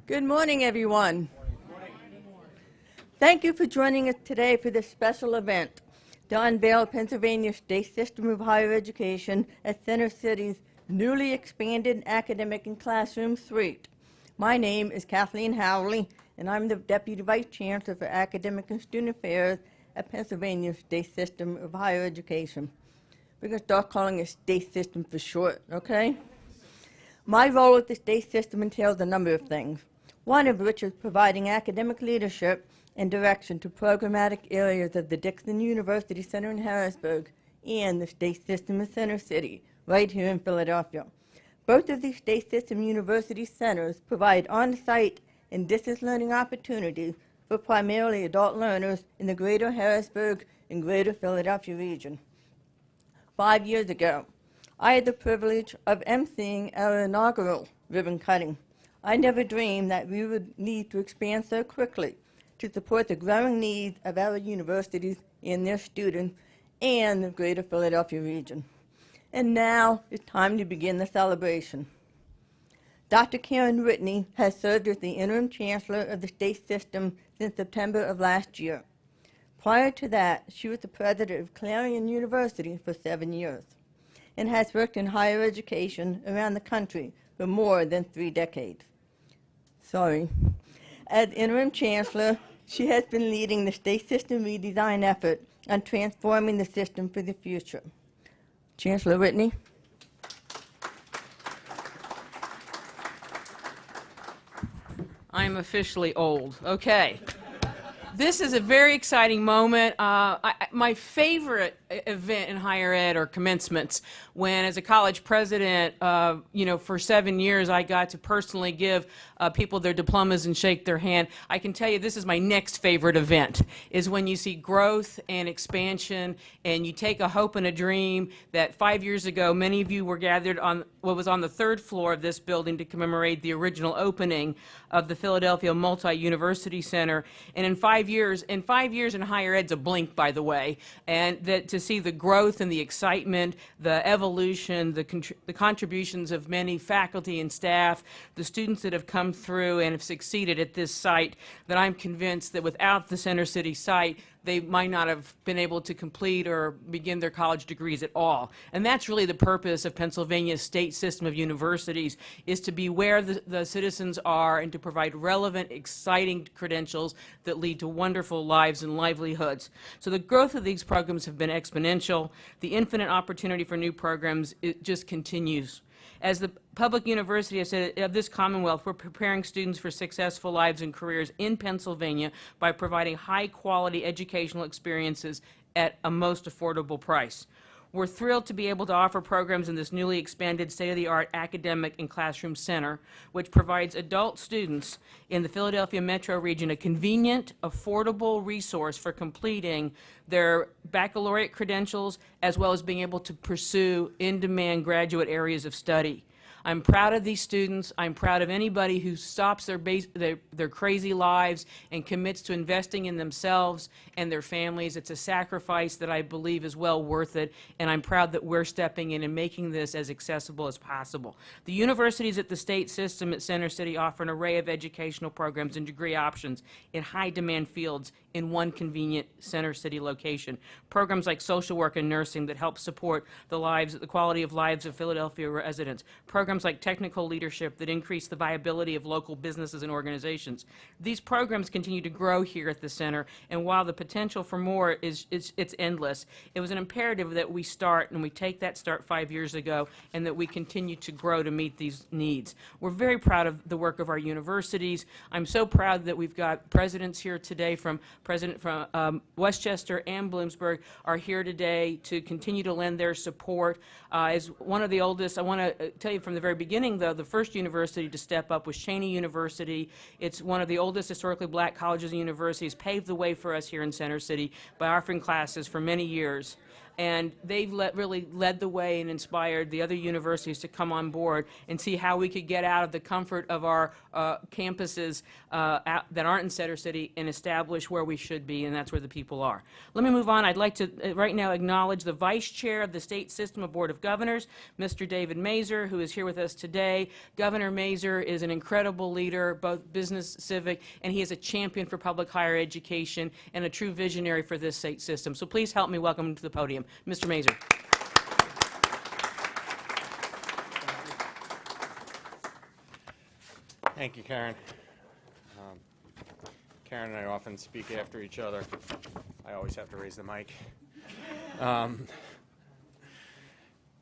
Good morning, everyone. Thank you for joining us today for this special event to unveil Pennsylvania's state system of higher education at Center City's newly expanded academic and classroom suite. My name is Kathleen Howley, and I'm the Deputy Vice Chancellor for Academic and Student Affairs at Pennsylvania's state system of higher education. We're going to start calling it state system for short, okay? My role at the state system entails a number of things, one of which is providing academic leadership and direction to programmatic areas of the Dixon University Center in Harrisburg and the state system of Center City, right here in Philadelphia. Both of these state system university centers provide on-site and distance learning opportunities for primarily adult learners in the greater Harrisburg and greater Philadelphia region. 5 years ago, I had the privilege of emceeing our inaugural ribbon cutting. I never dreamed that we would need to expand so quickly to support the growing needs of our universities and their students and the greater Philadelphia region. And now it's time to begin the celebration. Dr. Karen Whitney has served as the interim chancellor of the state system since September of last year. Prior to that, she was the president of Clarion University for 7 years and has worked in higher education around the country for more than 3 decades. As interim chancellor, she has been leading the state system redesign effort on transforming the system for the future. Chancellor Whitney. I'm officially old. Okay. This is a very exciting moment. My favorite event in higher ed are commencements. When, as a college president, for 7 years, I got to personally give people their diplomas and shake their hand. I can tell you this is my next favorite event, is when you see growth and expansion, and you take a hope and a dream that 5 years ago, many of you were gathered on what was on the 3rd floor of this building to commemorate the original opening of the Philadelphia Multi-University Center. And in 5 years in higher ed's a blink, by the way, and that to see the growth and the excitement, the evolution, the contributions of many faculty and staff, the students that have come through and have succeeded at this site, that I'm convinced that without the Center City site, they might not have been able to complete or begin their college degrees at all. And that's really the purpose of Pennsylvania's state system of universities, is to be where the citizens are and to provide relevant, exciting credentials that lead to wonderful lives and livelihoods. So the growth of these programs have been exponential. The infinite opportunity for new programs, it just continues. As the public university, I said, of this Commonwealth, we're preparing students for successful lives and careers in Pennsylvania by providing high-quality educational experiences at a most affordable price. We're thrilled to be able to offer programs in this newly expanded state-of-the-art academic and classroom center, which provides adult students in the Philadelphia metro region a convenient, affordable resource for completing their baccalaureate credentials, as well as being able to pursue in-demand graduate areas of study. I'm proud of these students. I'm proud of anybody who stops their crazy lives and commits to investing in themselves and their families. It's a sacrifice that I believe is well worth it, and I'm proud that we're stepping in and making this as accessible as possible. The universities at the state system at Center City offer an array of educational programs and degree options in high-demand fields in one convenient Center City location. Programs like social work and nursing that help support the quality of lives of Philadelphia residents. Programs like technical leadership that increase the viability of local businesses and organizations. These programs continue to grow here at the center, and while the potential for more it's endless, it was an imperative that we start, and we take that start 5 years ago, and that we continue to grow to meet these needs. We're very proud of the work of our universities. I'm so proud that we've got presidents here today from Westchester and Bloomsburg are here today to continue to lend their support. As one of the oldest, I want to tell you from the very beginning, though, the first university to step up was Cheyney University. It's one of the oldest historically black colleges and universities, paved the way for us here in Center City by offering classes for many years. and they've really led the way and inspired the other universities to come on board and see how we could get out of the comfort of our campuses that aren't in Center City and establish where we should be, and that's where the people are. Let me move on. I'd like to right now acknowledge the Vice Chair of the State System of Board of Governors, Mr. David Mazer, who is here with us today. Governor Mazer is an incredible leader, both business, civic, and he is a champion for public higher education and a true visionary for this state system. So please help me welcome him to the podium. Mr. Mazer. Thank you, Karen. Karen and I often speak after each other. I always have to raise the mic.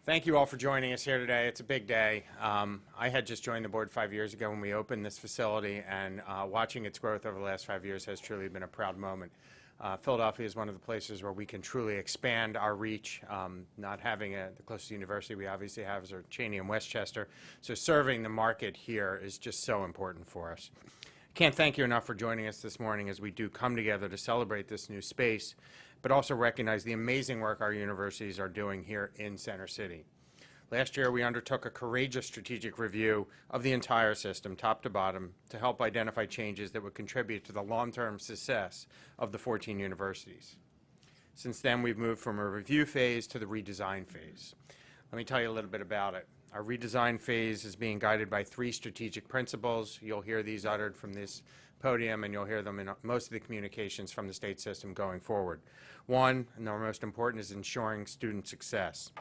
Thank you all for joining us here today. It's a big day. I had just joined the board 5 years ago when we opened this facility, and watching its growth over the last 5 years has truly been a proud moment. Philadelphia is one of the places where we can truly expand our reach. Not having the closest university we obviously have is Cheney and Westchester, so serving the market here is just so important for us. Can't thank you enough for joining us this morning as we do come together to celebrate this new space, but also recognize the amazing work our universities are doing here in Center City. Last year, we undertook a courageous strategic review of the entire system, top to bottom, to help identify changes that would contribute to the long-term success of the 14 universities. Since then, we've moved from a review phase to the redesign phase. Let me tell you a little bit about it. Our redesign phase is being guided by 3 strategic principles. You'll hear these uttered from this podium, and you'll hear them in most of the communications from the state system going forward. 1, and the most important, is ensuring student success.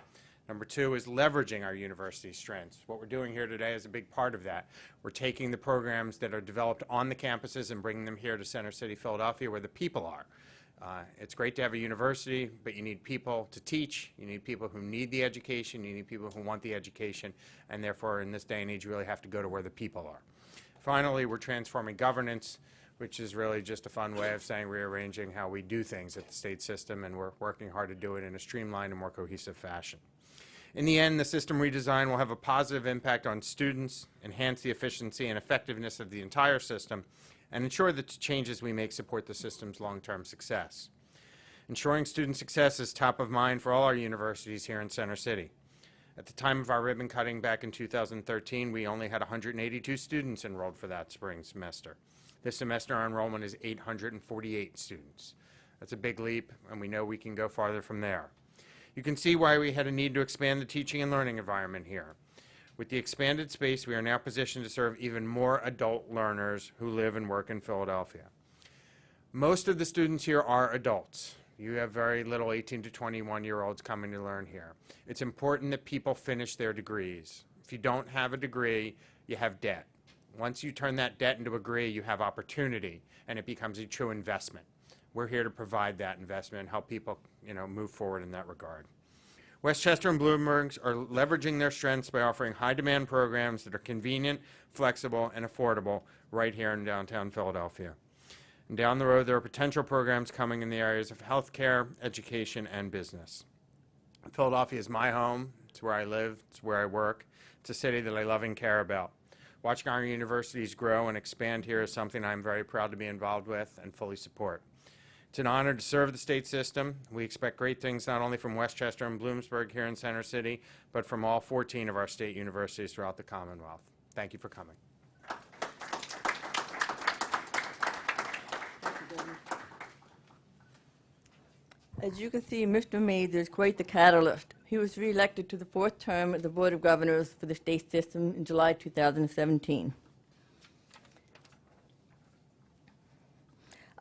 Number 2 is leveraging our university's strengths. What we're doing here today is a big part of that. We're taking the programs that are developed on the campuses and bringing them here to Center City, Philadelphia, where the people are. It's great to have a university, but you need people to teach. You need people who need the education. You need people who want the education. And therefore, in this day and age, you really have to go to where the people are. Finally, we're transforming governance, which is really just a fun way of saying rearranging how we do things at the state system, and we're working hard to do it in a streamlined and more cohesive fashion. In the end, the system redesign will have a positive impact on students, enhance the efficiency and effectiveness of the entire system, and ensure that the changes we make support the system's long-term success. Ensuring student success is top of mind for all our universities here in Center City. At the time of our ribbon cutting back in 2013, we only had 182 students enrolled for that spring semester. This semester, our enrollment is 848 students. That's a big leap, and we know we can go farther from there. You can see why we had a need to expand the teaching and learning environment here. With the expanded space, we are now positioned to serve even more adult learners who live and work in Philadelphia. Most of the students here are adults. You have very little 18 to 21-year-olds coming to learn here. It's important that people finish their degrees. If you don't have a degree, you have debt. Once you turn that debt into a degree, you have opportunity, and it becomes a true investment. We're here to provide that investment and help people, move forward in that regard. Westchester and Bloomberg are leveraging their strengths by offering high-demand programs that are convenient, flexible, and affordable right here in downtown Philadelphia. And down the road, there are potential programs coming in the areas of healthcare, education, and business. Philadelphia is my home. It's where I live. It's where I work. It's a city that I love and care about. Watching our universities grow and expand here is something I'm very proud to be involved with and fully support. It's an honor to serve the state system. We expect great things not only from Westchester and Bloomsburg here in Center City, but from all 14 of our state universities throughout the Commonwealth. Thank you for coming. As you can see, Mr. Mazer is quite the catalyst. He was reelected to the 4th term of the Board of Governors for the state system in July 2017.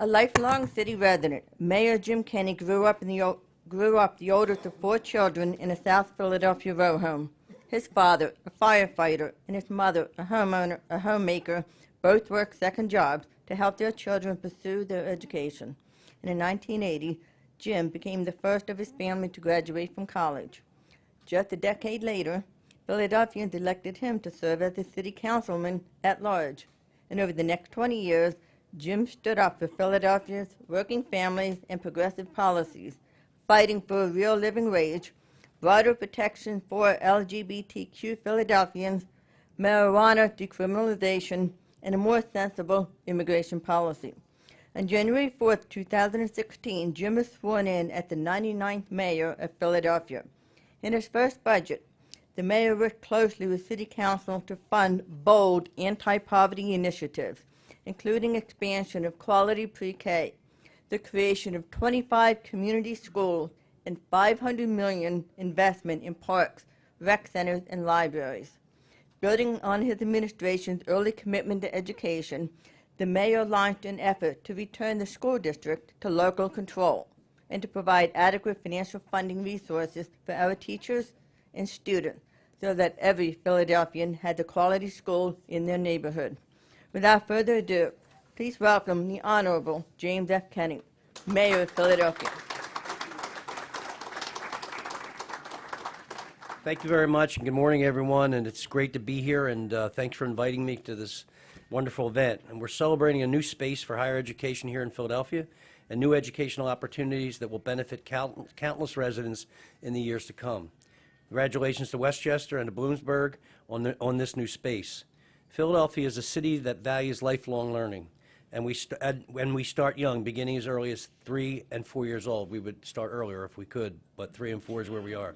A lifelong city resident, Mayor Jim Kenney grew up the oldest of 4 children in a South Philadelphia row home. His father, a firefighter, and his mother, a homemaker, both worked second jobs to help their children pursue their education. And in 1980, Jim became the first of his family to graduate from college. Just a decade later, Philadelphians elected him to serve as the city councilman at large. And over the next 20 years, Jim stood up for Philadelphia's working families and progressive policies, fighting for a real living wage, broader protection for LGBTQ Philadelphians, marijuana decriminalization, and a more sensible immigration policy. On January 4th, 2016, Jim was sworn in as the 99th mayor of Philadelphia. In his first budget, the mayor worked closely with City Council to fund bold anti-poverty initiatives, including expansion of quality pre-K, the creation of 25 community schools, and $500 million investment in parks, rec centers, and libraries. Building on his administration's early commitment to education, the mayor launched an effort to return the school district to local control and to provide adequate financial funding resources for our teachers and students so that every Philadelphian had a quality school in their neighborhood. Without further ado, please welcome the Honorable James F. Kenney, Mayor of Philadelphia. Thank you very much, and good morning, everyone, and it's great to be here, and thanks for inviting me to this wonderful event. And we're celebrating a new space for higher education here in Philadelphia and new educational opportunities that will benefit countless residents in the years to come. Congratulations to Westchester and to Bloomsburg on this new space. Philadelphia is a city that values lifelong learning, and when we start young, beginning as early as 3 and 4 years old. We would start earlier if we could, but 3 and 4 is where we are.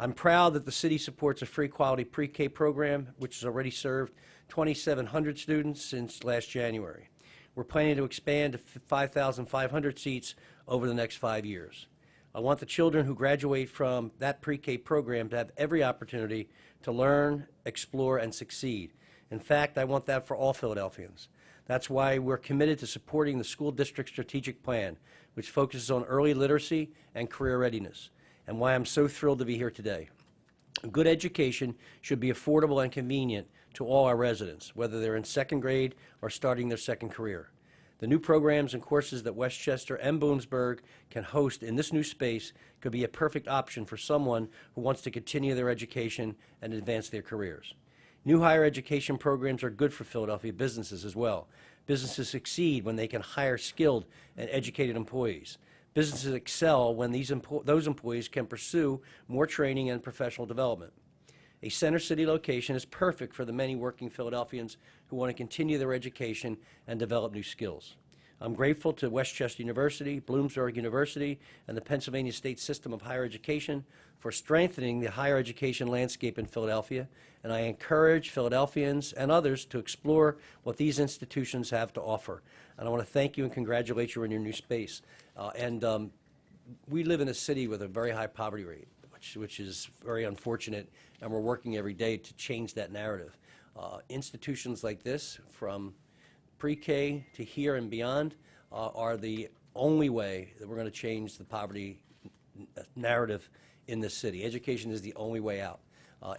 I'm proud that the city supports a free quality pre-K program, which has already served 2,700 students since last January. We're planning to expand to 5,500 seats over the next 5 years. I want the children who graduate from that pre-K program to have every opportunity to learn, explore, and succeed. In fact, I want that for all Philadelphians. That's why we're committed to supporting the school district strategic plan, which focuses on early literacy and career readiness, and why I'm so thrilled to be here today. A good education should be affordable and convenient to all our residents, whether they're in second grade or starting their second career. The new programs and courses that Westchester and Bloomsburg can host in this new space could be a perfect option for someone who wants to continue their education and advance their careers. New higher education programs are good for Philadelphia businesses as well. Businesses succeed when they can hire skilled and educated employees. Businesses excel when those employees can pursue more training and professional development. A Center City location is perfect for the many working Philadelphians who want to continue their education and develop new skills. I'm grateful to Westchester University, Bloomsburg University, and the Pennsylvania State System of Higher Education for strengthening the higher education landscape in Philadelphia, and I encourage Philadelphians and others to explore what these institutions have to offer. And I want to thank you and congratulate you on your new space. We live in a city with a very high poverty rate, which is very unfortunate, and we're working every day to change that narrative. Institutions like this, from pre-K to here and beyond, are the only way that we're going to change the poverty narrative in this city. Education is the only way out.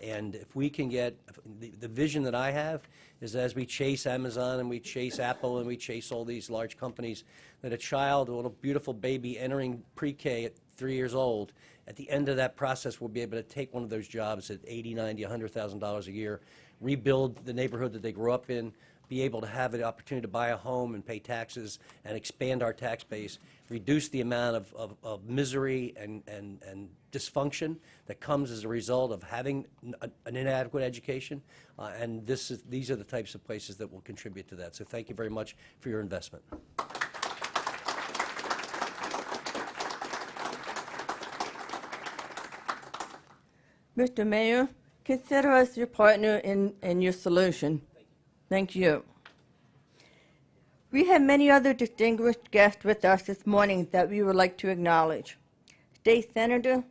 And if we can get, the vision that I have is as we chase Amazon and we chase Apple and we chase all these large companies, that a child, a little beautiful baby entering pre-K at 3 years old, at the end of that process will be able to take one of those jobs at $80,000, $90,000, $100,000 a year, rebuild the neighborhood that they grew up in, be able to have the opportunity to buy a home and pay taxes and expand our tax base, reduce the amount of misery and dysfunction that comes as a result of having an inadequate education. And these are the types of places that will contribute to that. So thank you very much for your investment. Mr. Mayor, consider us your partner in your solution. Thank you. We have many other distinguished guests with us this morning that we would like to acknowledge. State Senator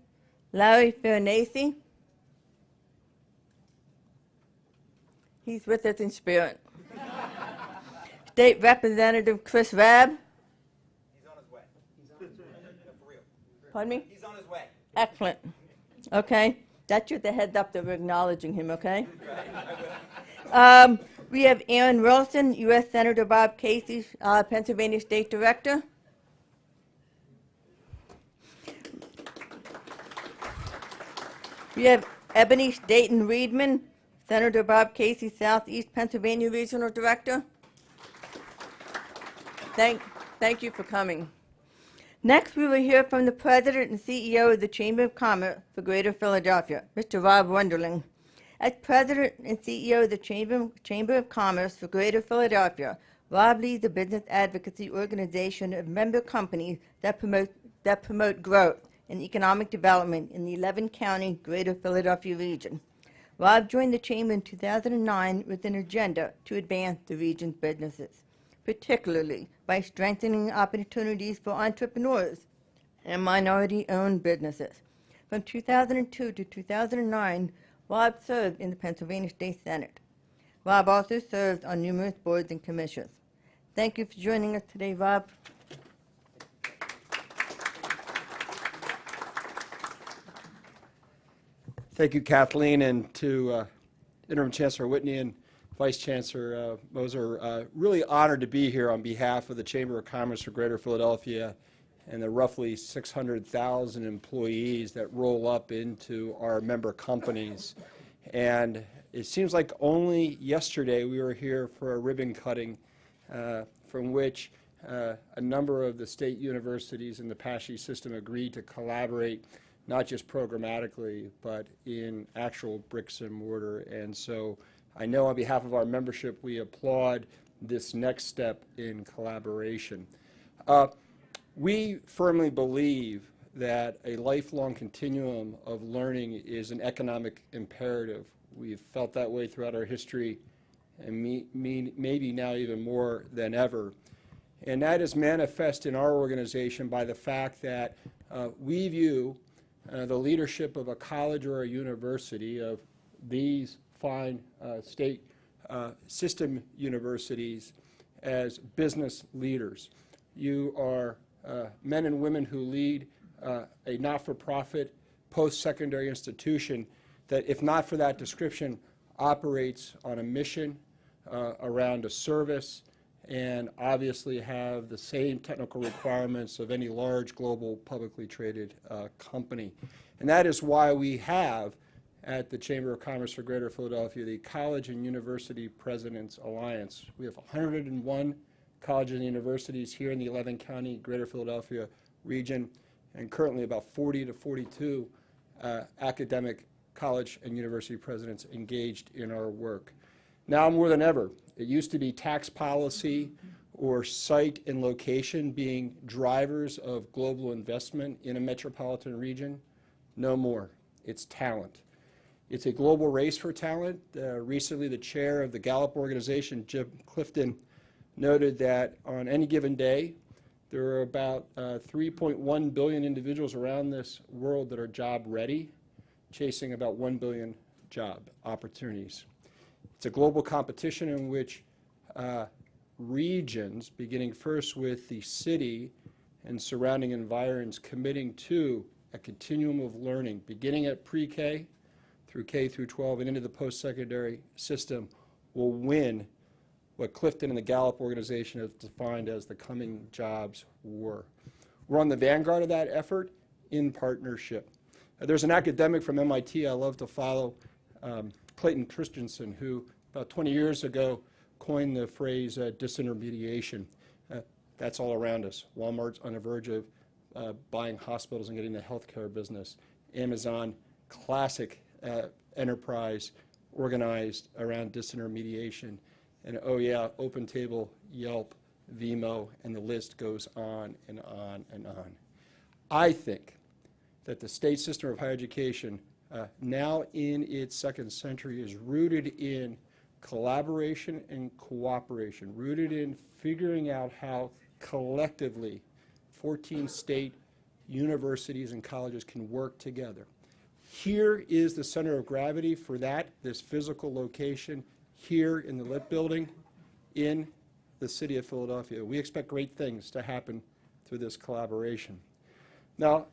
Larry Farnese. He's with us in spirit. State Representative Chris Rabb. He's on his way. For real. Pardon me? He's on his way. Excellent. Okay. That's just a heads up that we're acknowledging him, okay? We have Aaron Wilson, U.S. Senator Bob Casey, Pennsylvania State Director. We have Ebony Staten Reedman, Senator Bob Casey, Southeast Pennsylvania Regional Director. Thank you for coming. Next, we will hear from the President and CEO of the Chamber of Commerce for Greater Philadelphia, Mr. Rob Wunderling. As President and CEO of the Chamber of Commerce for Greater Philadelphia, Rob leads a business advocacy organization of member companies that promote growth and economic development in the 11-county Greater Philadelphia region. Rob joined the Chamber in 2009 with an agenda to advance the region's businesses, particularly by strengthening opportunities for entrepreneurs and minority-owned businesses. From 2002 to 2009, Rob served in the Pennsylvania State Senate. Rob also served on numerous boards and commissions. Thank you for joining us today, Rob. Thank you, Kathleen, and to Interim Chancellor Whitney and Vice Chancellor Moser. Really honored to be here on behalf of the Chamber of Commerce for Greater Philadelphia and the roughly 600,000 employees that roll up into our member companies. And it seems like only yesterday we were here for a ribbon cutting from which a number of the state universities in the PASHE system agreed to collaborate, not just programmatically, but in actual bricks and mortar. And so I know on behalf of our membership, we applaud this next step in collaboration. We firmly believe that a lifelong continuum of learning is an economic imperative. We've felt that way throughout our history, and maybe now even more than ever. And that is manifest in our organization by the fact that we view the leadership of a college or a university, of these fine state system universities, as business leaders. You are men and women who lead a not-for-profit post-secondary institution that, if not for that description, operates on a mission around a service and obviously have the same technical requirements of any large global publicly traded company. And that is why we have at the Chamber of Commerce for Greater Philadelphia the College and University Presidents Alliance. We have 101 colleges and universities here in the 11-county Greater Philadelphia region, and currently about 40 to 42 academic college and university presidents engaged in our work. Now more than ever, it used to be tax policy or site and location being drivers of global investment in a metropolitan region. No more. It's talent. It's a global race for talent. Recently, the chair of the Gallup organization, Jim Clifton, noted that on any given day, there are about 3.1 billion individuals around this world that are job ready, chasing about 1 billion job opportunities. It's a global competition in which regions, beginning first with the city and surrounding environs, committing to a continuum of learning, beginning at pre-K through K through 12 and into the post-secondary system, will win what Clifton and the Gallup organization have defined as the coming jobs war. We're on the vanguard of that effort in partnership. There's an academic from MIT I love to follow, Clayton Christensen, who about 20 years ago coined the phrase disintermediation. That's all around us. Walmart's on the verge of buying hospitals and getting the healthcare business. Amazon, classic enterprise organized around disintermediation. And oh yeah, OpenTable, Yelp, Vimo, and the list goes on and on and on. I think that the state system of higher education, now in its second century, is rooted in collaboration and cooperation, rooted in figuring out how collectively 14 state universities and colleges can work together. Here is the center of gravity for that, this physical location, here in the Lit Building in the city of Philadelphia. We expect great things to happen through this collaboration. Now,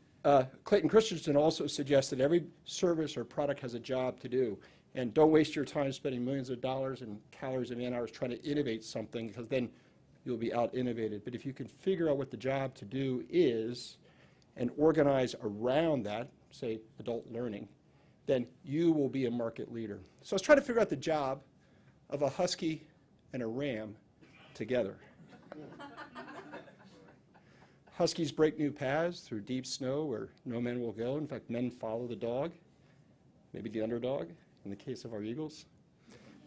Clayton Christensen also suggested every service or product has a job to do. And don't waste your time spending millions of dollars and calories and man-hours trying to innovate something, because then you'll be out-innovated. But if you can figure out what the job to do is and organize around that, say adult learning, then you will be a market leader. So let's try to figure out the job of a husky and a ram together. Huskies break new paths through deep snow where no men will go. In fact, men follow the dog, maybe the underdog in the case of our eagles.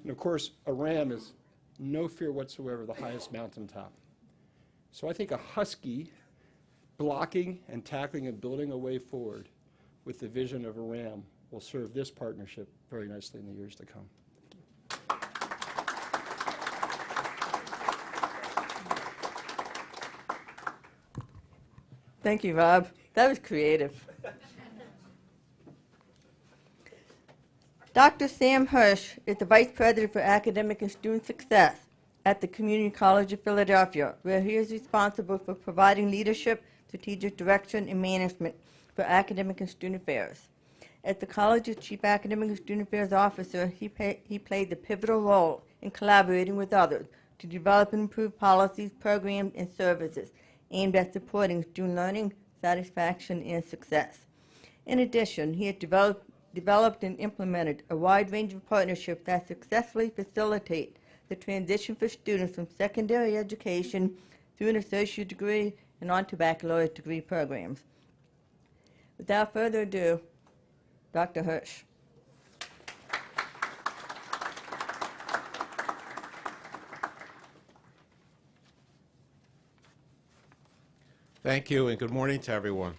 And of course, a ram is no fear whatsoever, the highest mountaintop. So I think a Husky blocking and tackling and building a way forward with the vision of a Ram will serve this partnership very nicely in the years to come. Thank you, Rob. That was creative. Dr. Sam Hirsch is the Vice President for Academic and Student Success at the Community College of Philadelphia, where he is responsible for providing leadership, strategic direction, and management for academic and student affairs. As the college's Chief Academic and Student Affairs Officer, he played the pivotal role in collaborating with others to develop and improve policies, programs, and services aimed at supporting student learning, satisfaction, and success. In addition, he has developed and implemented a wide range of partnerships that successfully facilitate the transition for students from secondary education through an associate degree and on to baccalaureate degree programs. Without further ado, Dr. Hirsch. Thank you, and good morning to everyone.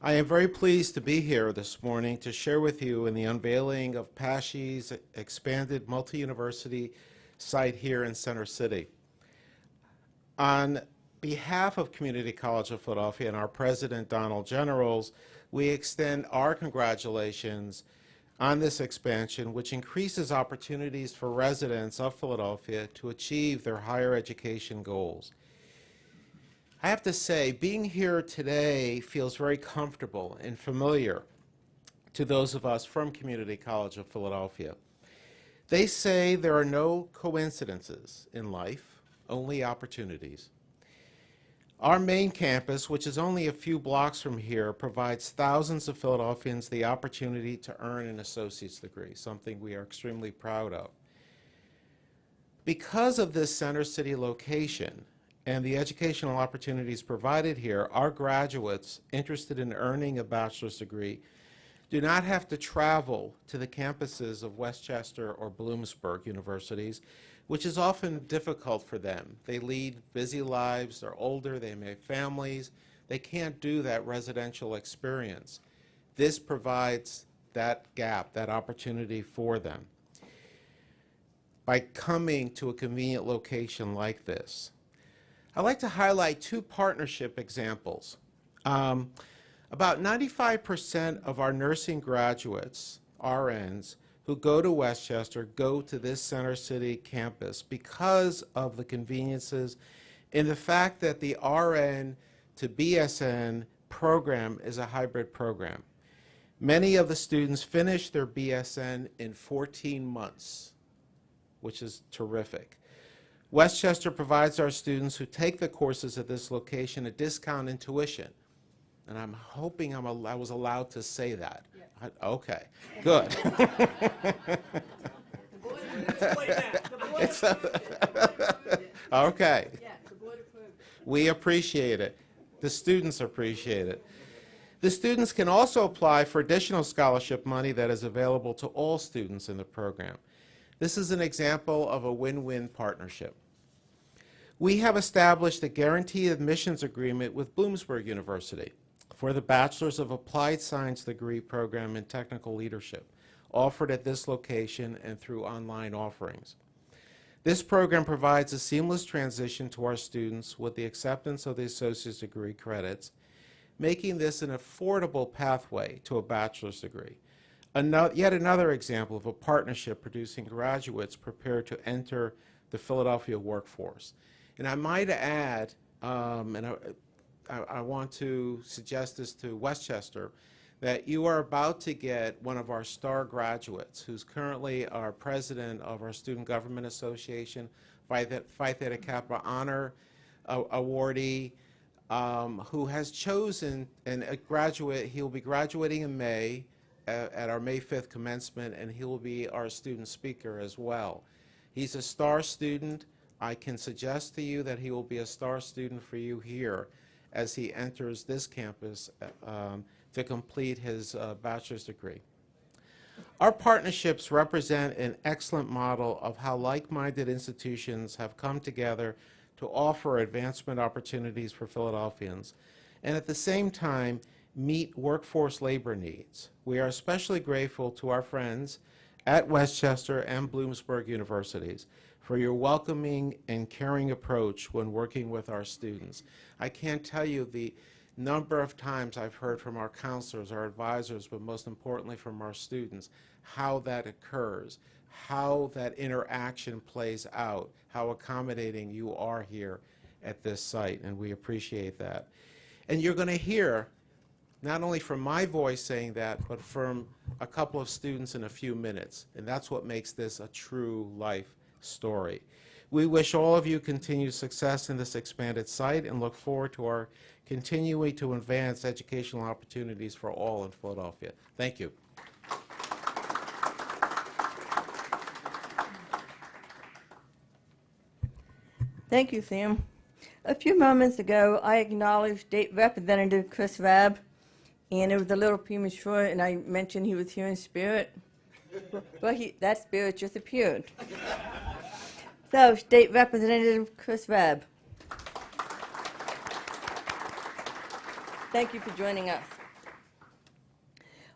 I am very pleased to be here this morning to share with you in the unveiling of PASHE's expanded multi-university site here in Center City. On behalf of Community College of Philadelphia and our president, Donald Generals, we extend our congratulations on this expansion, which increases opportunities for residents of Philadelphia to achieve their higher education goals. I have to say, being here today feels very comfortable and familiar to those of us from Community College of Philadelphia. They say there are no coincidences in life, only opportunities. Our main campus, which is only a few blocks from here, provides thousands of Philadelphians the opportunity to earn an associate's degree, something we are extremely proud of. Because of this Center City location and the educational opportunities provided here, our graduates interested in earning a bachelor's degree do not have to travel to the campuses of Westchester or Bloomsburg universities, which is often difficult for them. They lead busy lives, they're older, they may have families, they can't do that residential experience. This provides that gap, that opportunity for them. By coming to a convenient location like this, I'd like to highlight two partnership examples. About 95% of our nursing graduates, RNs, who go to Westchester go to this Center City campus because of the conveniences and the fact that the RN to BSN program is a hybrid program. Many of the students finish their BSN in 14 months, which is terrific. Westchester provides our students who take the courses at this location a discount in tuition. And I'm hoping I was allowed to say that. Yes. Okay, good. Okay. We appreciate it. The students appreciate it. The students can also apply for additional scholarship money that is available to all students in the program. This is an example of a win-win partnership. We have established a guaranteed admissions agreement with Bloomsburg University for the Bachelor's of Applied Science degree program in technical leadership, offered at this location and through online offerings. This program provides a seamless transition to our students with the acceptance of the associate's degree credits, making this an affordable pathway to a bachelor's degree. Yet another example of a partnership producing graduates prepared to enter the Philadelphia workforce. And I might add, I want to suggest this to Westchester, that you are about to get one of our star graduates, who's currently our president of our Student Government Association, Phi Theta Kappa Honor awardee, who has chosen, and a graduate, he'll be graduating in May at our May 5th commencement, and he will be our student speaker as well. He's a star student. I can suggest to you that he will be a star student for you here as he enters this campus to complete his bachelor's degree. Our partnerships represent an excellent model of how like-minded institutions have come together to offer advancement opportunities for Philadelphians, and at the same time meet workforce labor needs. We are especially grateful to our friends at Westchester and Bloomsburg universities for your welcoming and caring approach when working with our students. I can't tell you the number of times I've heard from our counselors, our advisors, but most importantly from our students, how that occurs, how that interaction plays out, how accommodating you are here at this site, and we appreciate that. And you're going to hear not only from my voice saying that, but from a couple of students in a few minutes, and that's what makes this a true life story. We wish all of you continued success in this expanded site and look forward to our continuing to advance educational opportunities for all in Philadelphia. Thank you. Thank you, Sam. A few moments ago, I acknowledged State Representative Chris Rabb, and it was a little premature, and I mentioned he was here in spirit. Well, that spirit just appeared. So, State Representative Chris Rabb. Thank you for joining us.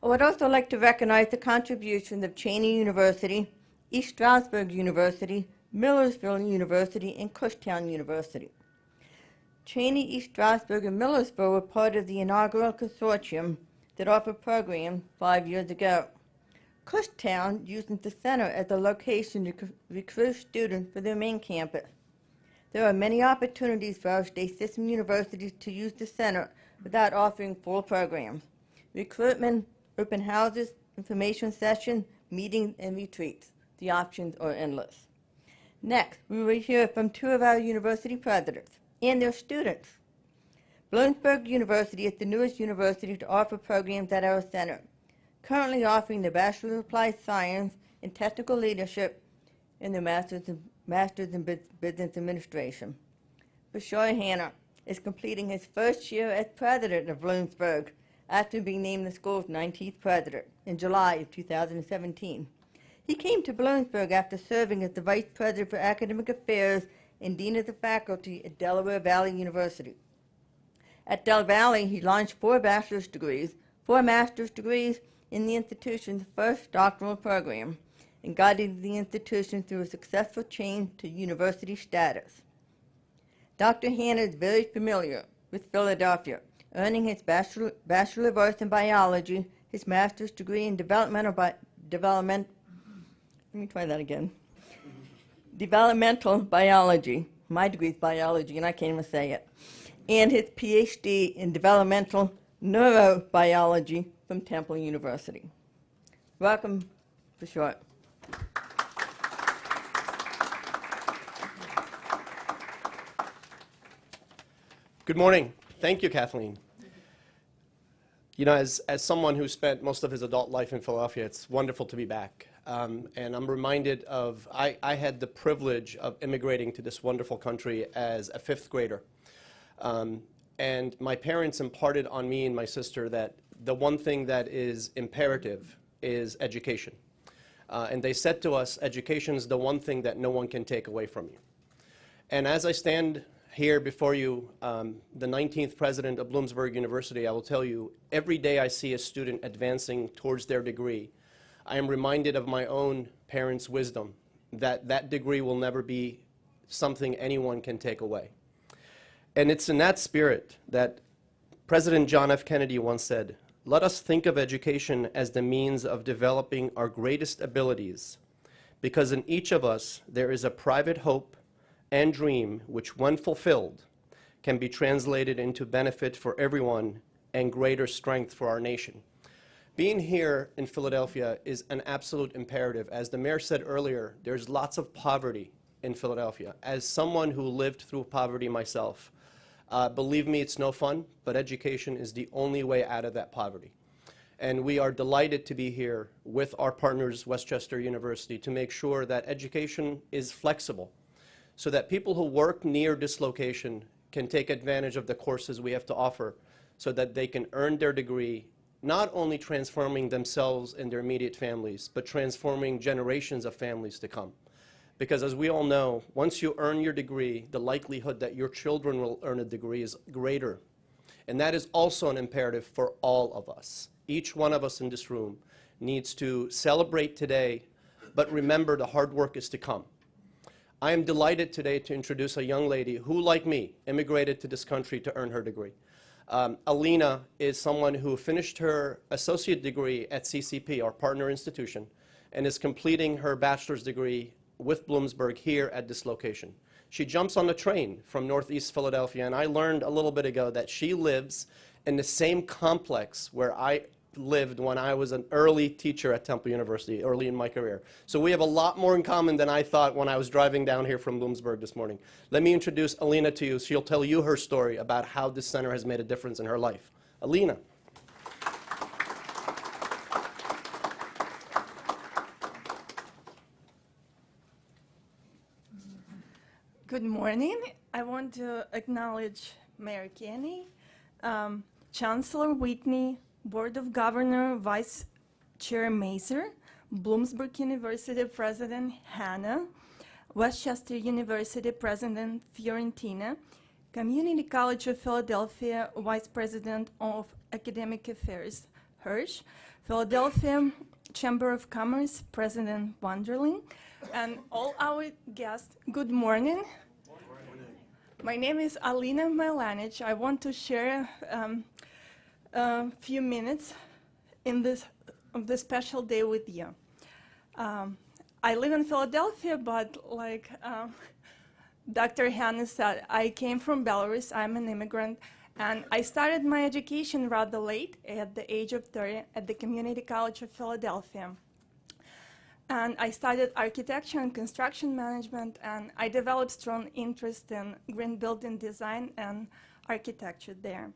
I would also like to recognize the contributions of Cheyney University, East Stroudsburg University, Millersville University, and Kushtown University. Cheyney, East Stroudsburg, and Millersville were part of the inaugural consortium that offered programs 5 years ago. Kushtown uses the center as a location to recruit students for their main campus. There are many opportunities for our state system universities to use the center without offering full programs. Recruitment, open houses, information sessions, meetings, and retreats. The options are endless. Next, we will hear from two of our university presidents and their students. Bloomsburg University is the newest university to offer programs at our center, currently offering the Bachelor of Applied Science in Technical Leadership and the Master's in Business Administration. Bashar Hanna is completing his first year as president of Bloomsburg after being named the school's 19th president in July of 2017. He came to Bloomsburg after serving as the Vice President for Academic Affairs and Dean of the Faculty at Delaware Valley University. At Del Valle, he launched 4 bachelor's degrees, 4 master's degrees in the institution's first doctoral program, and guided the institution through a successful change to university status. Dr. Hanna is very familiar with Philadelphia, earning his Bachelor of Arts in Biology, his master's degree in developmental biology. My degree is biology, and I can't even say it. And his PhD in developmental neurobiology from Temple University. Welcome, Bashar. Good morning. Thank you, Kathleen. You know, as someone who spent most of his adult life in Philadelphia, it's wonderful to be back. And I'm reminded of, I had the privilege of immigrating to this wonderful country as a 5th grader. And my parents imparted on me and my sister that the one thing that is imperative is education. And they said to us, education is the one thing that no one can take away from you. And as I stand here before you, the 19th president of Bloomsburg University, I will tell you, every day I see a student advancing towards their degree, I am reminded of my own parents' wisdom, that that degree will never be something anyone can take away. And it's in that spirit that President John F. Kennedy once said, "Let us think of education as the means of developing our greatest abilities, because in each of us there is a private hope and dream which, when fulfilled, can be translated into benefit for everyone and greater strength for our nation." Being here in Philadelphia is an absolute imperative. As the mayor said earlier, there's lots of poverty in Philadelphia. As someone who lived through poverty myself, believe me, it's no fun, but education is the only way out of that poverty. And we are delighted to be here with our partners, Westchester University, to make sure that education is flexible, so that people who work near this location can take advantage of the courses we have to offer, so that they can earn their degree not only transforming themselves and their immediate families, but transforming generations of families to come. Because as we all know, once you earn your degree, the likelihood that your children will earn a degree is greater. And that is also an imperative for all of us. Each one of us in this room needs to celebrate today, but remember the hard work is to come. I am delighted today to introduce a young lady who, like me, immigrated to this country to earn her degree. Alina is someone who finished her associate degree at CCP, our partner institution, and is completing her bachelor's degree with Bloomsburg here at this location. She jumps on the train from Northeast Philadelphia, and I learned a little bit ago that she lives in the same complex where I lived when I was an early teacher at Temple University, early in my career. So we have a lot more in common than I thought when I was driving down here from Bloomsburg this morning. Let me introduce Alina to you. She'll tell you her story about how this center has made a difference in her life. Alina. Good morning. I want to acknowledge Mayor Kenny, Chancellor Whitney, Board of Governor Vice Chair Mazer, Bloomsburg University President Hannah, Westchester University President Fiorentina, Community College of Philadelphia Vice President of Academic Affairs Hirsch, Philadelphia Chamber of Commerce President Wonderling, and all our guests, good morning. My name is Alina Milanic. I want to share a few minutes in this special day with you. I live in Philadelphia, but like Dr. Hannah said, I came from Belarus. I'm an immigrant, and I started my education rather late, at the age of 30, at the Community College of Philadelphia. And I studied architecture and construction management, and I developed strong interest in green building design and architecture there.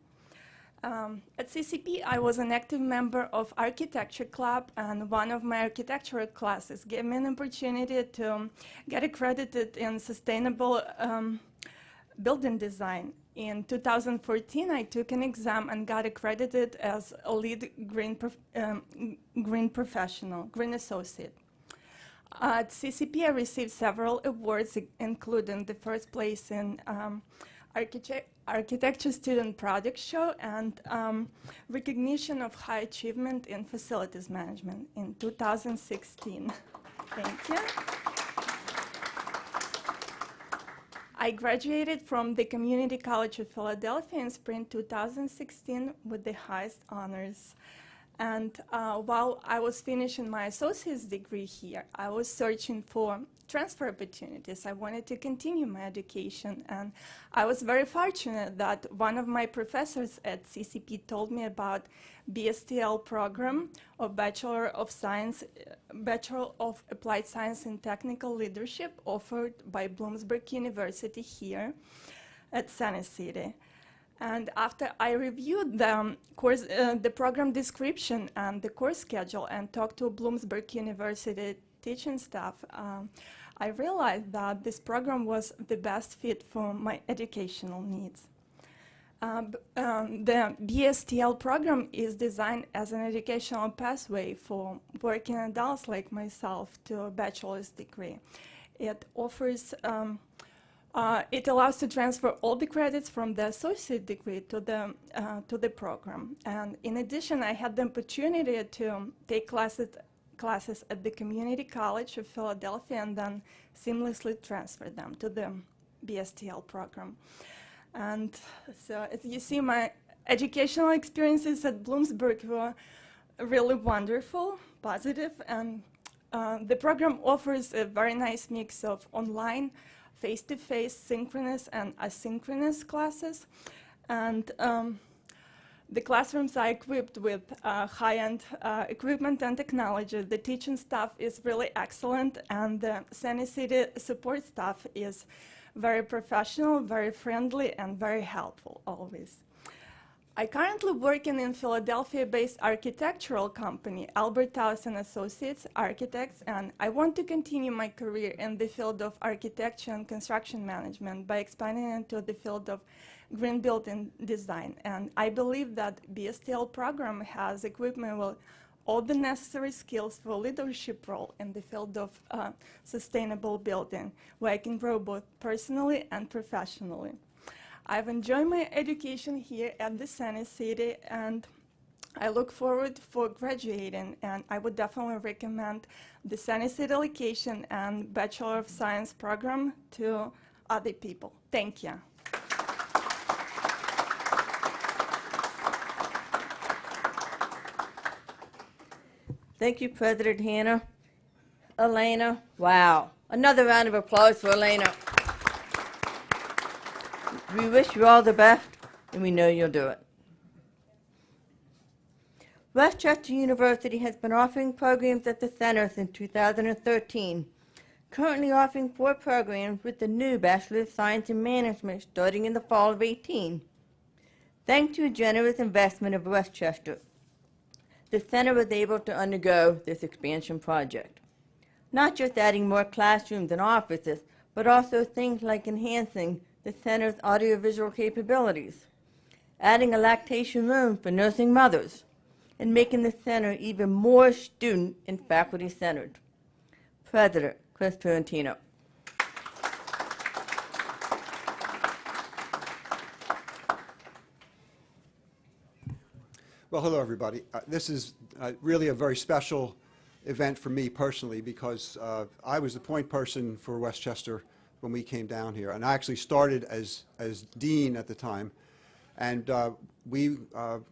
At CCP, I was an active member of Architecture Club, and one of my architectural classes gave me an opportunity to get accredited in sustainable building design. In 2014, I took an exam and got accredited as a lead green professional, green associate. At CCP, I received several awards, including the first place in Architecture Student Product Show and recognition of high achievement in facilities management in 2016. Thank you. I graduated from the Community College of Philadelphia in spring 2016 with the highest honors. And while I was finishing my associate's degree here, I was searching for transfer opportunities. I wanted to continue my education, and I was very fortunate that one of my professors at CCP told me about BSTL program of Bachelor of Applied Science and Technical Leadership offered by Bloomsburg University here at Center City. And after I reviewed the program description and the course schedule and talked to Bloomsburg University teaching staff, I realized that this program was the best fit for my educational needs. The BSTL program is designed as an educational pathway for working adults like myself to a bachelor's degree. It offers it allows to transfer all the credits from the associate degree to the program. And in addition, I had the opportunity to take classes at the Community College of Philadelphia and then seamlessly transfer them to the BSTL program. And so as you see, my educational experiences at Bloomsburg were really wonderful, positive, and the program offers a very nice mix of online, face-to-face, synchronous and asynchronous classes. And the classrooms are equipped with high-end equipment and technology. The teaching staff is really excellent, and the Center City support staff is very professional, very friendly, and very helpful always. I currently work in Philadelphia-based architectural company, Albert House and Associates Architects, and I want to continue my career in the field of architecture and construction management by expanding into the field of green building design. And I believe that BSTL program has equipment with all the necessary skills for a leadership role in the field of sustainable building, where I can grow both personally and professionally. I've enjoyed my education here at the Center City, and I look forward for graduating, and I would definitely recommend the Center City location and Bachelor of Science program to other people. Thank you. Thank you, President Hannah. Elena, wow. Another round of applause for Elena. We wish you all the best, and we know you'll do it. Westchester University has been offering programs at the center since 2013, currently offering 4 programs with the new Bachelor of Science in Management starting in the fall of 2018. Thanks to a generous investment of Westchester, the center was able to undergo this expansion project. Not just adding more classrooms and offices, but also things like enhancing the center's audiovisual capabilities, adding a lactation room for nursing mothers, and making the center even more student and faculty-centered. President Chris Fiorentino. Well, hello, everybody. This is really a very special event for me personally because I was the point person for Westchester when we came down here. And I actually started as dean at the time. And we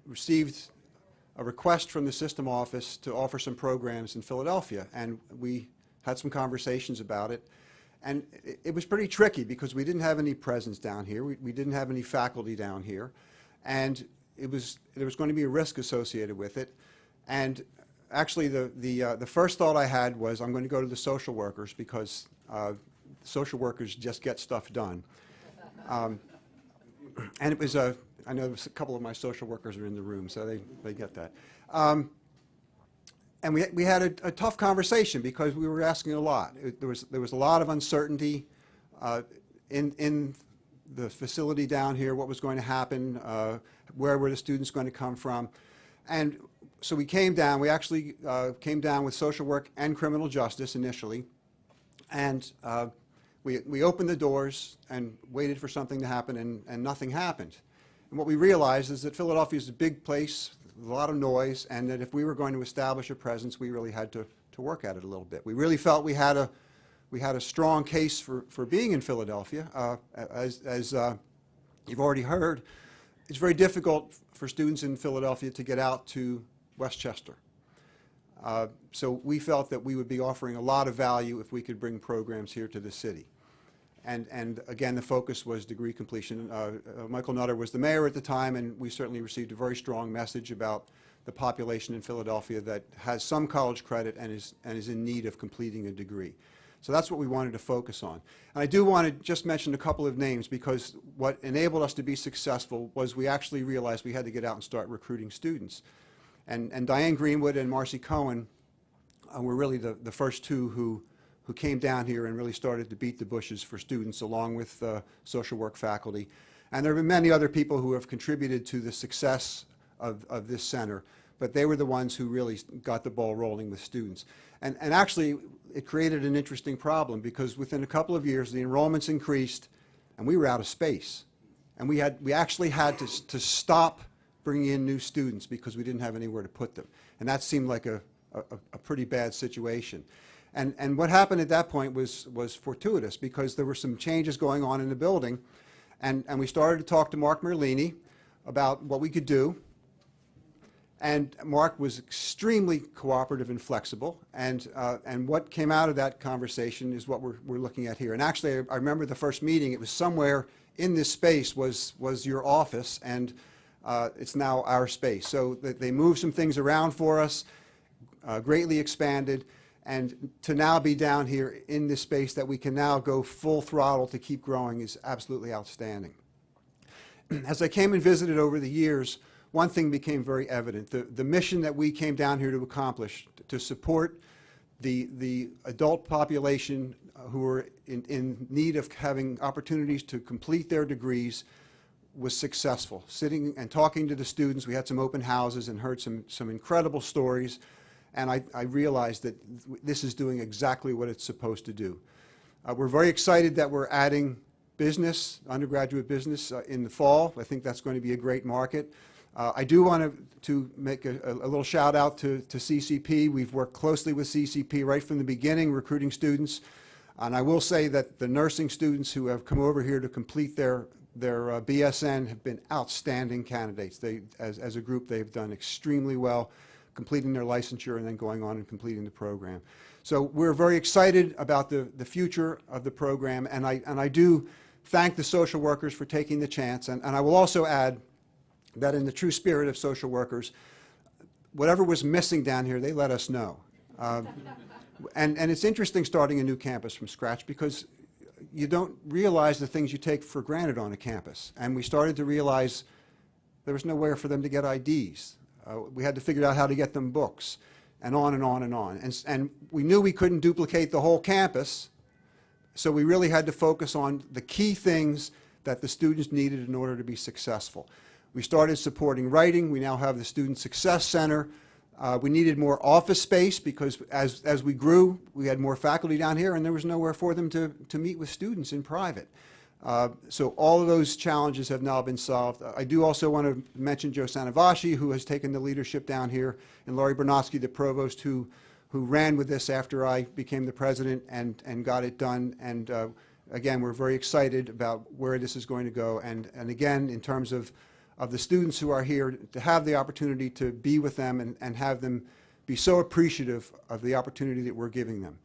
received a request from the system office to offer some programs in Philadelphia. And we had some conversations about it. And it was pretty tricky because we didn't have any presence down here. We didn't have any faculty down here. And there was going to be a risk associated with it. And actually, the first thought I had was I'm going to go to the social workers because social workers just get stuff done. And it was I know a couple of my social workers are in the room, so they get that. And we had a tough conversation because we were asking a lot. There was a lot of uncertainty in the facility down here, what was going to happen, where were the students going to come from. And so we came down. We actually came down with social work and criminal justice initially. And we opened the doors and waited for something to happen, and nothing happened. And what we realized is that Philadelphia is a big place, a lot of noise, and that if we were going to establish a presence, we really had to work at it a little bit. We really felt we had a strong case for being in Philadelphia. As you've already heard, it's very difficult for students in Philadelphia to get out to Westchester. So we felt that we would be offering a lot of value if we could bring programs here to the city. And again, the focus was degree completion. Michael Nutter was the mayor at the time, and we certainly received a very strong message about the population in Philadelphia that has some college credit and is in need of completing a degree. So that's what we wanted to focus on. And I do want to just mention a couple of names because what enabled us to be successful was we actually realized we had to get out and start recruiting students. And Diane Greenwood and Marcy Cohen were really the first two who came down here and really started to beat the bushes for students along with social work faculty. And there have been many other people who have contributed to the success of this center, but they were the ones who really got the ball rolling with students. And actually, it created an interesting problem because within a couple of years, the enrollments increased, and we were out of space. And we actually had to stop bringing in new students because we didn't have anywhere to put them. And that seemed like a pretty bad situation. And what happened at that point was fortuitous because there were some changes going on in the building. And we started to talk to Mark Merlini about what we could do. And Mark was extremely cooperative and flexible. And what came out of that conversation is what we're looking at here. And actually, I remember the first meeting, it was somewhere in this space was your office, and it's now our space. So they moved some things around for us, greatly expanded. And to now be down here in this space that we can now go full throttle to keep growing is absolutely outstanding. As I came and visited over the years, one thing became very evident. The mission that we came down here to accomplish, to support the adult population who were in need of having opportunities to complete their degrees, was successful. Sitting and talking to the students, we had some open houses and heard some incredible stories, and I realized that this is doing exactly what it's supposed to do. We're very excited that we're adding business, undergraduate business, in the fall. I think that's going to be a great market. I do want to make a little shout out to CCP. We've worked closely with CCP right from the beginning, recruiting students. And I will say that the nursing students who have come over here to complete their BSN have been outstanding candidates. As a group, they've done extremely well, completing their licensure and then going on and completing the program. So we're very excited about the future of the program, and I do thank the social workers for taking the chance. And I will also add that in the true spirit of social workers, whatever was missing down here, they let us know. And it's interesting starting a new campus from scratch, because you don't realize the things you take for granted on a campus. And we started to realize there was nowhere for them to get IDs. We had to figure out how to get them books, and on and on and on. And we knew we couldn't duplicate the whole campus, so we really had to focus on the key things that the students needed in order to be successful. We started supporting writing. We now have the Student Success Center. We needed more office space because as we grew, we had more faculty down here, and there was nowhere for them to meet with students in private. So all of those challenges have now been solved. I do also want to mention Joe Sanavashi, who has taken the leadership down here, and Laurie Bernotsky, the provost, who ran with this after I became the president and got it done. And again, we're very excited about where this is going to go. And again, in terms of the students who are here, to have the opportunity to be with them and have them be so appreciative of the opportunity that we're giving them.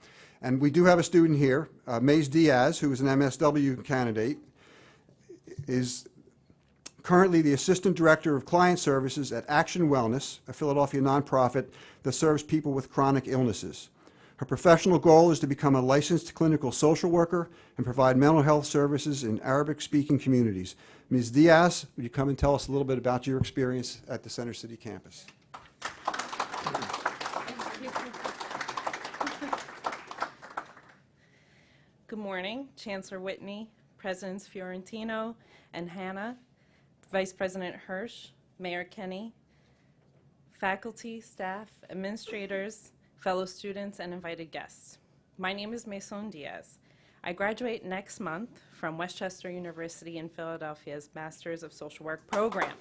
And we do have a student here, Mays Diaz, who is an MSW candidate, is currently the Assistant Director of Client Services at Action Wellness, a Philadelphia nonprofit that serves people with chronic illnesses. Her professional goal is to become a licensed clinical social worker and provide mental health services in Arabic-speaking communities. Ms. Diaz, would you come and tell us a little bit about your experience at the Center City campus? Good morning, Chancellor Whitney, Presidents Fiorentino and Hanna, Vice President Hirsch, Mayor Kenny, faculty, staff, administrators, fellow students, and invited guests. My name is Mason Diaz. I graduate next month from Westchester University in Philadelphia's Masters of Social Work program.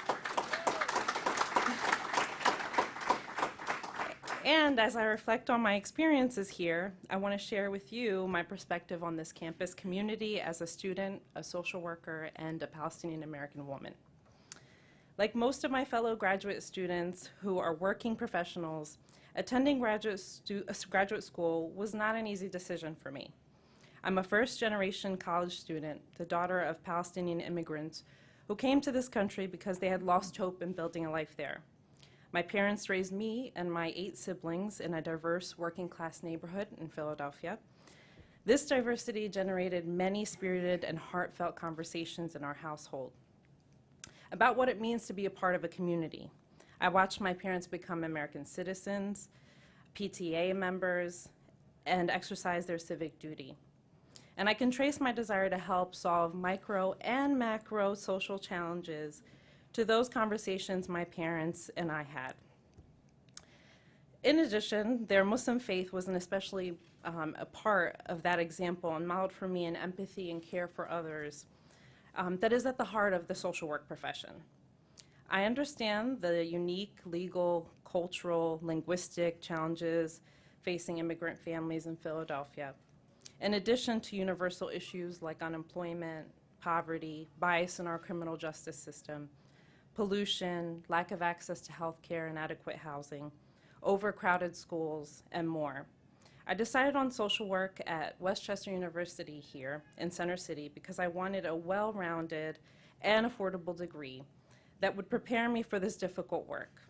And as I reflect on my experiences here, I want to share with you my perspective on this campus community as a student, a social worker, and a Palestinian American woman. Like most of my fellow graduate students who are working professionals, attending graduate school was not an easy decision for me. I'm a first-generation college student, the daughter of Palestinian immigrants who came to this country because they had lost hope in building a life there. My parents raised me and my 8 siblings in a diverse working-class neighborhood in Philadelphia. This diversity generated many spirited and heartfelt conversations in our household about what it means to be a part of a community. I watched my parents become American citizens, PTA members, and exercise their civic duty. And I can trace my desire to help solve micro and macro social challenges to those conversations my parents and I had. In addition, their Muslim faith was an especially a part of that example and modeled for me an empathy and care for others that is at the heart of the social work profession. I understand the unique legal, cultural, linguistic challenges facing immigrant families in Philadelphia, in addition to universal issues like unemployment, poverty, bias in our criminal justice system, pollution, lack of access to health care and adequate housing, overcrowded schools, and more. I decided on social work at Westchester University here in Center City because I wanted a well-rounded and affordable degree that would prepare me for this difficult work.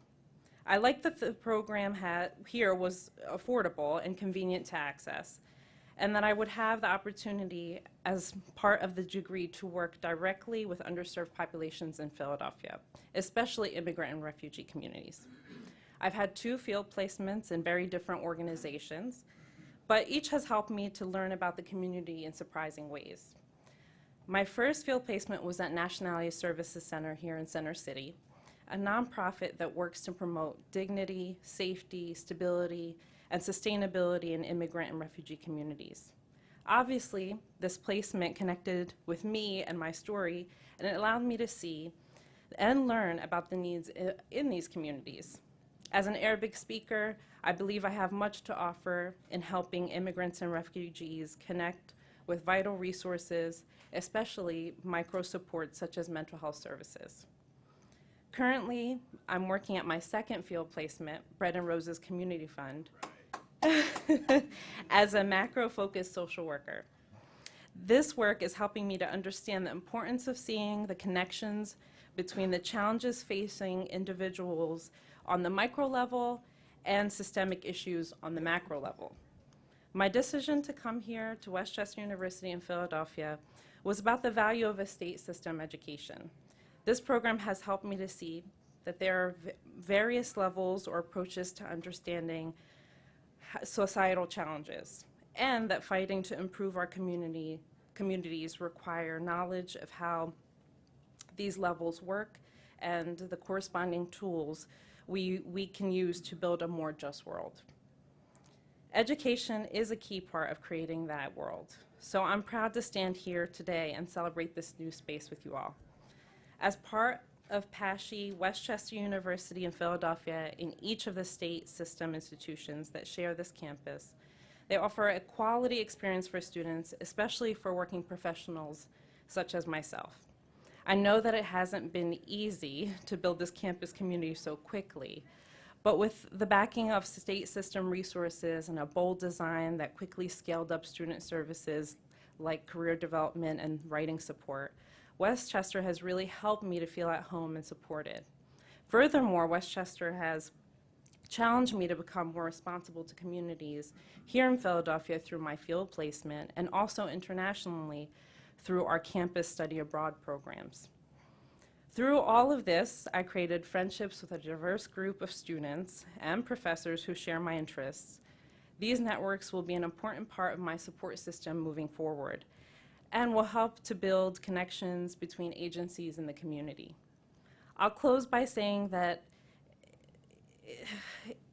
I liked that the program here was affordable and convenient to access, and that I would have the opportunity as part of the degree to work directly with underserved populations in Philadelphia, especially immigrant and refugee communities. I've had 2 field placements in very different organizations, but each has helped me to learn about the community in surprising ways. My first field placement was at Nationality Services Center here in Center City, a nonprofit that works to promote dignity, safety, stability, and sustainability in immigrant and refugee communities. Obviously, this placement connected with me and my story, and it allowed me to see and learn about the needs in these communities. As an Arabic speaker, I believe I have much to offer in helping immigrants and refugees connect with vital resources, especially micro support such as mental health services. Currently, I'm working at my second field placement, Bread and Roses Community Fund, as a macro-focused social worker. This work is helping me to understand the importance of seeing the connections between the challenges facing individuals on the micro level and systemic issues on the macro level. My decision to come here to West Chester University in Philadelphia was about the value of a state system education. This program has helped me to see that there are various levels or approaches to understanding societal challenges, and that fighting to improve our communities require knowledge of how these levels work and the corresponding tools we can use to build a more just world. Education is a key part of creating that world, so I'm proud to stand here today and celebrate this new space with you all. As part of PASHE, West Chester University in Philadelphia, in each of the state system institutions that share this campus, they offer a quality experience for students, especially for working professionals such as myself. I know that it hasn't been easy to build this campus community so quickly, but with the backing of state system resources and a bold design that quickly scaled up student services like career development and writing support, West Chester has really helped me to feel at home and supported. Furthermore, West Chester has challenged me to become more responsible to communities here in Philadelphia through my field placement and also internationally through our campus study abroad programs. Through all of this, I created friendships with a diverse group of students and professors who share my interests. These networks will be an important part of my support system moving forward and will help to build connections between agencies in the community. I'll close by saying that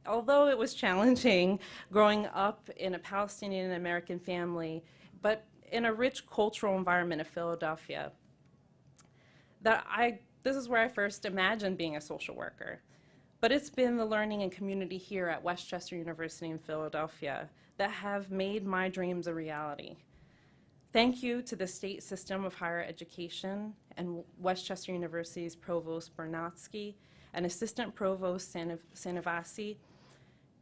although it was challenging growing up in a Palestinian American family, but in a rich cultural environment of Philadelphia, this is where I first imagined being a social worker. But it's been the learning and community here at West Chester University in Philadelphia that have made my dreams a reality. Thank you to the state system of higher education and West Chester University's Provost Bernatsky and Assistant Provost Sanavasi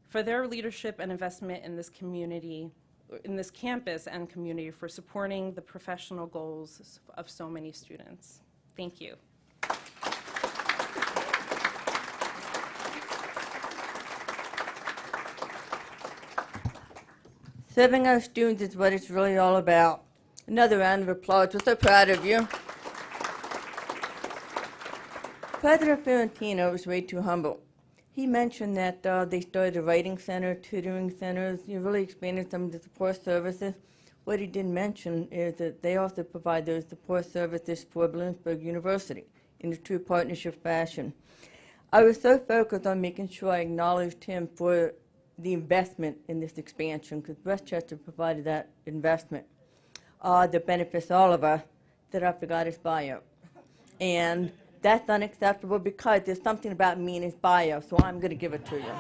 for their leadership and investment in this community, in this campus and community, for supporting the professional goals of so many students. Thank you. Serving our students is what it's really all about. Another round of applause. We're so proud of you. President Fiorentino was way too humble. He mentioned that they started a writing center, tutoring centers, really expanded some of the support services. What he didn't mention is that they also provide those support services for Bloomsburg University in a true partnership fashion. I was so focused on making sure I acknowledged him for the investment in this expansion, because West Chester provided that investment that benefits all of us, that I forgot his bio. And that's unacceptable because there's something about me in his bio, so I'm going to give it to you.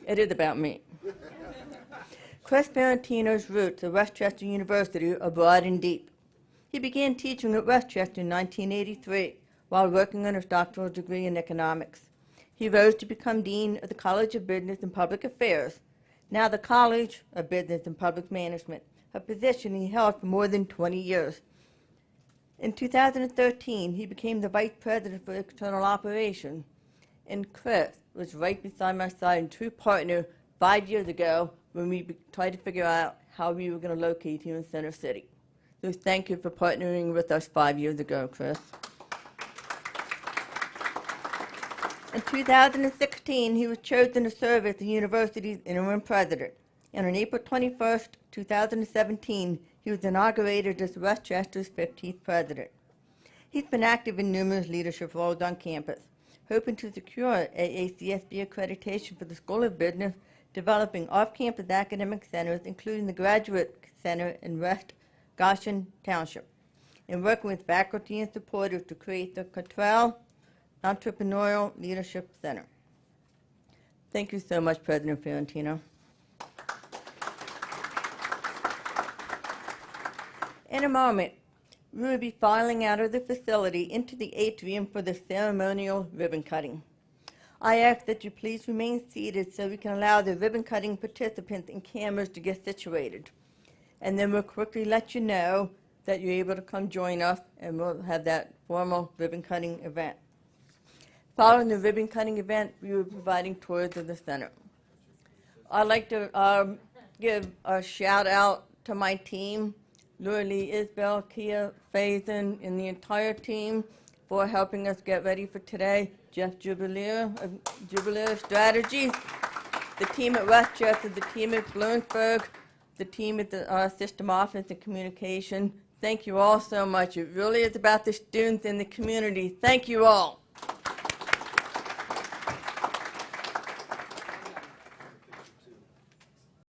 It is about me. Chris Fiorentino's roots at West Chester University are broad and deep. He began teaching at West Chester in 1983 while working on his doctoral degree in economics. He rose to become Dean of the College of Business and Public Affairs, now the College of Business and Public Management, a position he held for more than 20 years. In 2013, he became the Vice President for External Operations, and Chris was right beside my side and true partner 5 years ago when we tried to figure out how we were going to locate here in Center City. So thank you for partnering with us 5 years ago, Chris. In 2016, he was chosen to serve as the university's interim president. And on April 21st, 2017, he was inaugurated as Westchester's 15th president. He's been active in numerous leadership roles on campus, hoping to secure AACSB accreditation for the School of Business, developing off-campus academic centers, including the Graduate Center in West Goshen Township, and working with faculty and supporters to create the Cottrell Entrepreneurial Leadership Center. Thank you so much, President Fiorentino. In a moment, we will be filing out of the facility into the atrium for the ceremonial ribbon cutting. I ask that you please remain seated so we can allow the ribbon cutting participants and cameras to get situated. And then we'll quickly let you know that you're able to come join us, and we'll have that formal ribbon cutting event. Following the ribbon cutting event, we will be providing tours of the center. I'd like to give a shout out to my team, Laura Lee Isbell, Kia Faison, and the entire team for helping us get ready for today. Jeff Jubileer of Jubileer Strategies, the team at Westchester, the team at Bloomsburg, the team at the System Office and Communication. Thank you all so much. It really is about the students and the community. Thank you all.